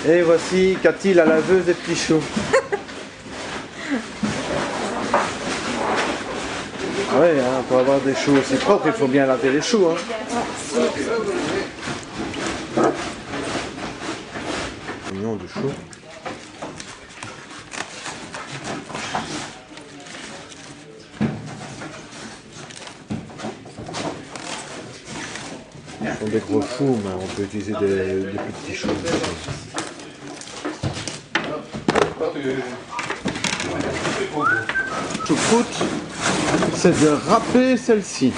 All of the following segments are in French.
Et voici Cathy, la laveuse des petits choux. Ah ouais, hein, pour avoir des choux aussi propres, il faut bien laver les choux. Hein. Oignon de chou. Ce sont des gros choux, mais on peut utiliser des plus petits choux. Choucroute, c'est de râper celle-ci.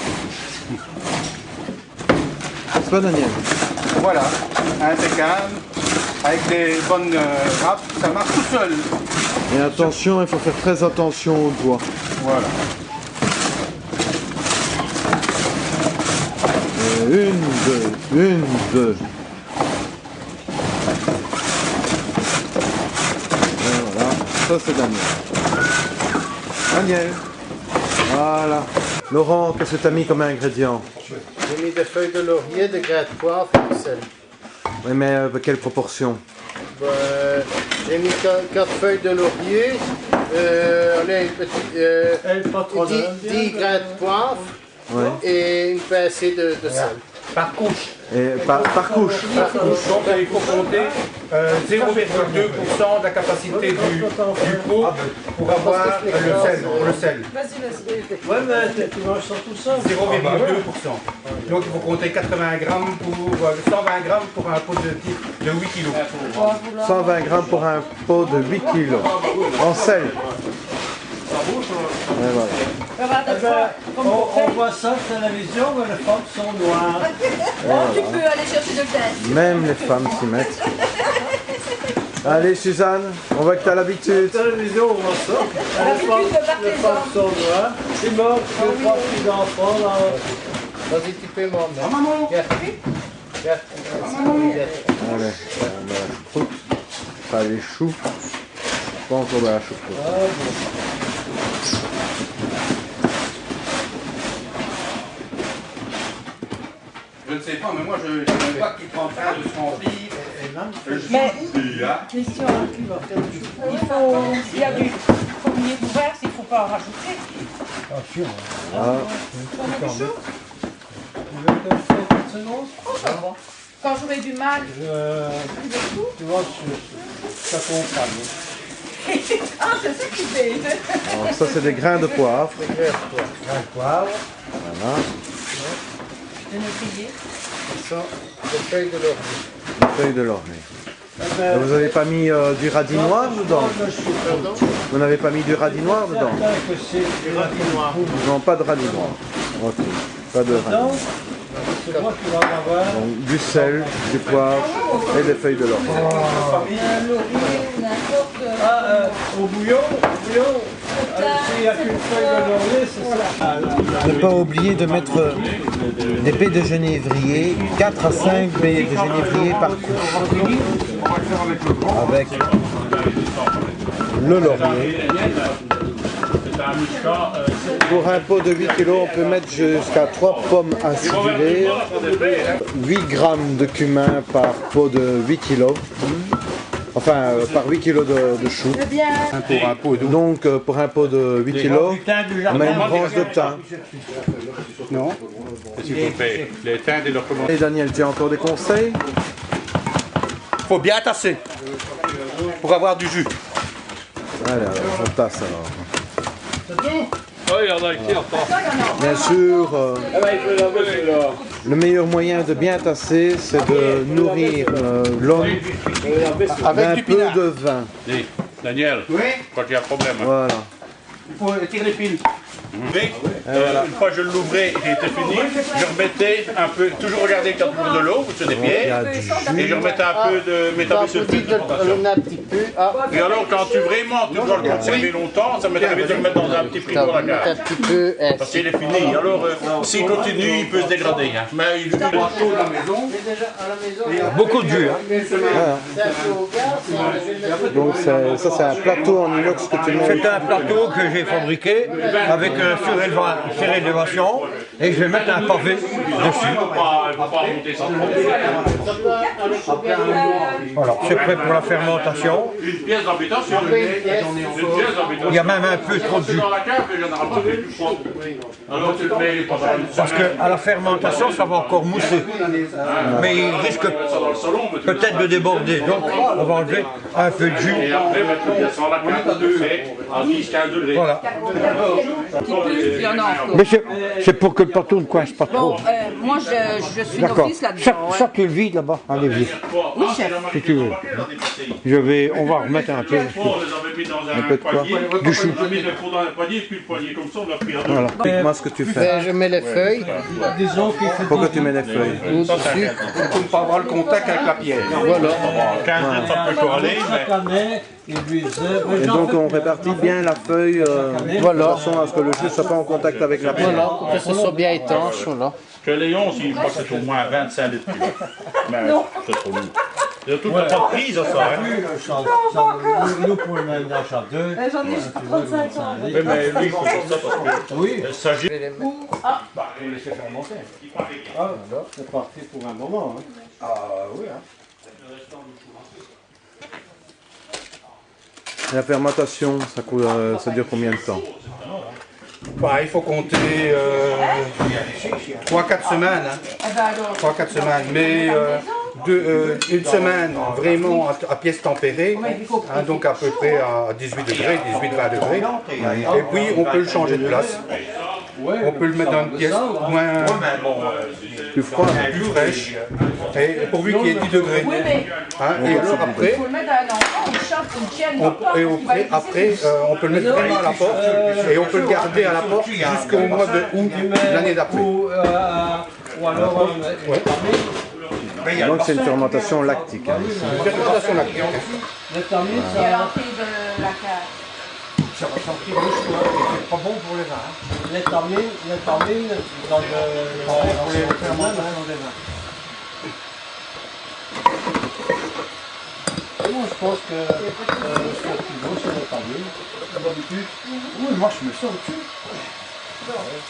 C'est pas Daniel. Voilà, impeccable, avec des bonnes râpes, ça marche tout seul. Et attention, il faut faire très attention au doigt. Voilà. Et une, deux. Et voilà, ça c'est Daniel. Daniel. Voilà. Laurent, qu'est-ce que tu as mis comme ingrédient? J'ai mis des feuilles de laurier, des grains de poivre et du sel. Oui, mais quelle proportion? J'ai mis 4 feuilles de laurier, allez, 10 grains de poivre et une pincée de sel. Par couche. Et par couche. Donc il faut compter 0,2% de la capacité du pot pour avoir le sel. Ouais, mais tu manges ça tout seul. 0,2%. Donc il faut compter 80 grammes pour 120 grammes pour un pot de 8 kg. 120 grammes pour un pot de 8 kg. En sel. Et voilà. On voit ça à la télévision, mais les femmes sont noires. Tu peux aller chercher de glace. Même les femmes s'y mettent. Allez Suzanne, on voit que tu as l'habitude. À la télévision, on voit ça. Les femmes sont noires. C'est mort, je n'ai pas plus d'enfants. Vas-y, tu peux m'en mettre. Maman. Allez, on a la choucroute. Enfin les choux. Pas encore de la choucroute. Je ne sais pas, mais moi je ne sais même pas qu'il est en train de se remplir. Mais- Là. Question, il faut, s'il y a du premier ouvert, il ne faut pas en rajouter. Ah, Oh, ça va. Quand j'aurai du mal, Tu vois, ça comprend. ah, c'est ça qui fait. alors ça c'est des grains de poivre. Un poivre. Voilà. De nos prier. Ça, des feuilles de laurier. Une feuille de laurier. Et vous n'avez pas mis du radis noir dedans? Vous n'avez pas mis du radis noir dedans? Que c'est du radis noir. Non, pas de radis noir. Ok, pas de radis noir. C'est moi qui vais en avoir. Donc du sel, du poivre et des feuilles de laurier. Un laurier ou n'importe. Au bouillon, s'il n'y a qu'une feuille de laurier, c'est ça. Ne pas oublier de mettre des baies de genévrier, 4 à 5 baies de genévrier par couche. Avec le laurier. Pour un pot de 8 kg, on peut mettre jusqu'à 3 pommes acidulées, 8 grammes de cumin par pot de 8 kg. Enfin, par 8 kg de choux. Pour un pot d'eau. Donc, pour un pot de 8 kg, on met une branche de thym. Non. S'il vous plaît, les teintes et leur commande. Et Daniel, tu as encore des conseils? Il faut bien tasser pour avoir du jus. Allez, on tasse alors. Oh, il y en a qui entendent. Bien sûr, le meilleur moyen de bien tasser, c'est de nourrir l'homme Avec d'un du peu pinard. de vin. Dis, Daniel, Oui. je crois qu'il y a un problème. Hein. Voilà. Il faut tirer les piles. Oui, une fois que je l'ouvrais et était fini, je remettais un peu, toujours regarder qu'il y a toujours de l'eau sur des Il y pierres, a du et jus. je remettais un peu de méthabisulfite de potassium. Un petit peu. Et alors, quand tu vraiment tu dois le conserver longtemps, ça m'est arrivé de le mettre dans un petit frigo à la Un gare. petit peu. Parce qu'il est fini. Alors, s'il continue, il peut se dégrader. Hein. Mais il est chaud à la maison. Beaucoup de jus. Voilà. Donc ça c'est un plateau en inox que tu mets. C'est un plateau que j'ai fabriqué avec surélévation et je vais mettre un pavé dessus. Voilà, c'est prêt pour la fermentation. Une pièce d'habitation. Il y a même un peu trop de jus. Parce qu'à la fermentation, ça va encore mousser. Mais il risque peut-être de déborder. Donc, on va enlever un peu de jus. Et après, mettre une pièce dans la cave à 10-15 degrés. Voilà. Il y en a encore. Mais c'est pour que le partout ne coince pas trop. Bon, moi je suis D'accord. novice là-dedans. Ça, tu le vides là-bas. Allez, vite. Oui, chef. Si tu veux. On va remettre un peu. On les avait mis dans un peu de quoi? panier. Du chou. On a mis le pot dans un panier, puis le panier comme ça, on l'a pris à deux. Voilà. Dites-moi ce que tu fais. Ben, je mets les feuilles Pourquoi tu mets les feuilles? au-dessus. Pour ne pas avoir le contact avec la pierre. Voilà. 15 litres, ça peut encore aller, mais... Chaque année, ils disent, Et donc on répartit bien la feuille de façon à ce que le jus ne soit pas en contact avec la pierre. Voilà, pour que ce soit bien étanche. Voilà. Que Léon, il croit que c'est au moins 25 litres. Mais c'est trop lourd. Il y a toute la prise, ça. nous pour le mettre dans chaque deux. J'en ai jusqu'à 35 ans. Mais lui, il faut faire ça parce que... Oui, Il s'agit... Bah, on laisse faire monter. c'est parti pour un moment. Hein. La fermentation, ça dure combien de temps? Bah, il faut compter 3-4 semaines. Hein. 3-4 semaines. Mais une semaine vraiment à pièce tempérée, hein, donc à peu près à 18 degrés, 18-20 degrés. Et puis on peut le changer de place. On peut le mettre dans une pièce moins Plus froid? plus fraîche, et pourvu qu'il y ait 10 degrés. Hein, et alors après, Il faut le mettre à un enfant, une chatte, une chienne, on peut le mettre vraiment à la porte et on peut le garder à la porte jusqu'au mois de août l'année d'après. Ou alors, Donc c'est une fermentation lactique. Hein. Fermentation lactique. l'étamine, et à l'entrée de la cave. ça va sortir le choix. C'est pas bon pour les vins. L'étamine, dans les fermentations des vins. Moi, je pense que ce kilo, c'est l'étamine. D'habitude, oui, moi, je me sors dessus.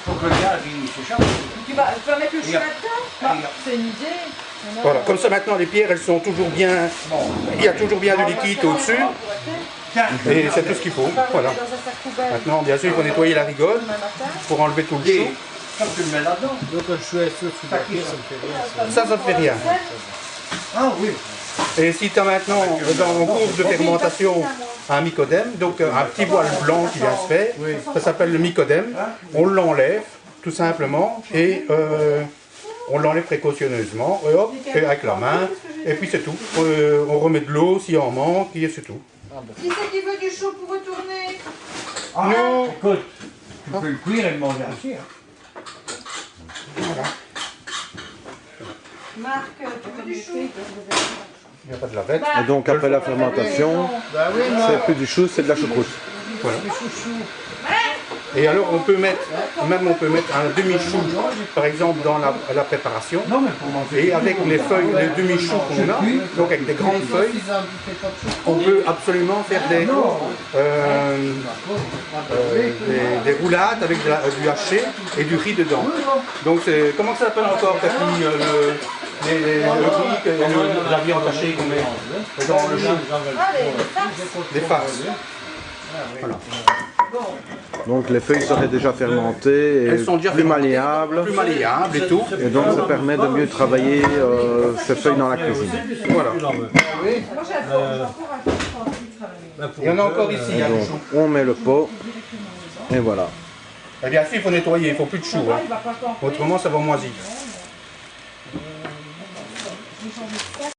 Faut que le gaz, il s'échappe. Tu vas mettre le chou là-dedans? C'est une idée. Voilà, comme ça maintenant les pierres elles sont toujours bien, il y a toujours bien du liquide au-dessus et c'est tout ce qu'il faut. Voilà. Maintenant bien sûr il faut nettoyer la rigole pour enlever tout le chaud. Ça, tu le mets là-dedans. Donc je suis sûr que ça me fait rien. Ça ne fait rien. Ah oui. Et si tu as maintenant dans le cours de fermentation un mycodème, donc un petit voile blanc qui vient se faire, ça s'appelle le mycodème, on l'enlève tout simplement et on l'enlève précautionneusement, et hop, et avec la main, et puis c'est tout. On remet de l'eau s'il en manque, et c'est tout. Qui c'est qui veut du chaud pour retourner? Nous, Écoute, tu peux le cuire et le manger ainsi. Hein. Marc, tu veux du chaud? il n'y a pas de lavette. Et donc après la fermentation, c'est plus du chou, c'est de la choucroute. Voilà. Et alors on peut mettre un demi-chou par exemple dans la préparation. Et avec les feuilles, les demi-choux qu'on a, donc avec des grandes feuilles, on peut absolument faire des roulades avec du haché et du riz dedans. Donc c'est, comment ça s'appelle encore Cathy, le riz, la viande hachée qu'on met dans le chou? Des farces. Voilà. Donc les feuilles seraient déjà fermentées et Elles sont déjà plus malléables. Plus malléables et tout. Et donc ça permet de mieux travailler ces feuilles dans la cuisine. Voilà. Il y en a encore ici. Et donc on met le pot et voilà. Et bien sûr il faut nettoyer, il ne faut plus de chou. Hein. Autrement ça va moisir.